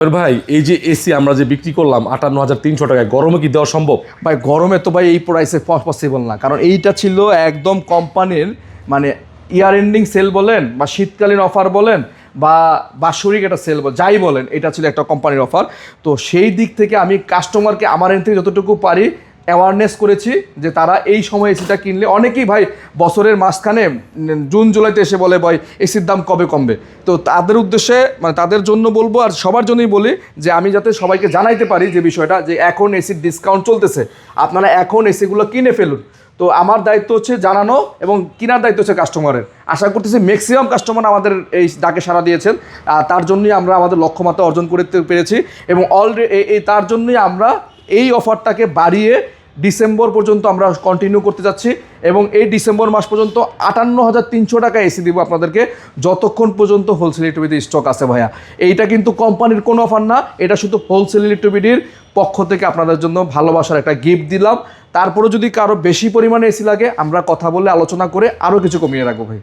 ভাই এই যে এসি আমরা যে বিক্রি করলাম 58,300 টাকায়, গরমে কি দেওয়া সম্ভব? ভাই গরমে তো ভাই এই প্রাইসে পসিবল না, কারণ এইটা ছিল একদম কোম্পানির মানে ইয়ার এন্ডিং সেল বলেন বা শীতকালীন অফার বলেন বা বাৎসরিক একটা সেল যাই বলেন, এটা ছিল একটা কোম্পানির অফার। তো সেই দিক থেকে আমি কাস্টমারকে আমার এন্ড থেকে যতটুকু পারি অ্যাওয়ারনেস করেছি যে তারা এই সময় এসিটা কিনলে, অনেকেই ভাই বছরের মাঝখানে জুন জুলাইতে এসে বলে ভাই এসির দাম কবে কমবে। তো তাদের উদ্দেশ্যে মানে তাদের জন্য বলবো আর সবার জন্যই বলি যে আমি যাতে সবাইকে জানাইতে পারি যে বিষয়টা যে এখন এসির ডিসকাউন্ট চলতেছে, আপনারা এখন এসিগুলো কিনে ফেলুন। তো আমার দায়িত্ব হচ্ছে জানানো এবং কেনার দায়িত্ব হচ্ছে কাস্টমারের। আশা করতেছি ম্যাক্সিমাম কাস্টমার আমাদের এই ডাকে সাড়া দিয়েছেন, তার জন্যই আমরা আমাদের লক্ষ্যমাত্রা অর্জন করতে পেরেছি এবং অলরেডি তার জন্যই আমরা এই অফারটাকে বাড়িয়ে ডিসেম্বর পর্যন্ত আমরা কন্টিনিউ করতে যাচ্ছি এবং এই ডিসেম্বর মাস পর্যন্ত 58,300 টাকা এসি দিব আপনাদেরকে, যতক্ষণ পর্যন্ত হোলসেল ইলেকট্রিবিটির স্টক আছে ভাইয়া। এইটা কিন্তু কোম্পানির কোনো অফার না, এটা শুধু হোলসেল ইলেকট্রিবিটির পক্ষ থেকে আপনাদের জন্য ভালোবাসার একটা গিফট দিলাম। তারপরে যদি কারো বেশি পরিমাণে এসি লাগে আমরা কথা বলে আলোচনা করে আরও কিছু কমিয়ে রাখবো ভাই।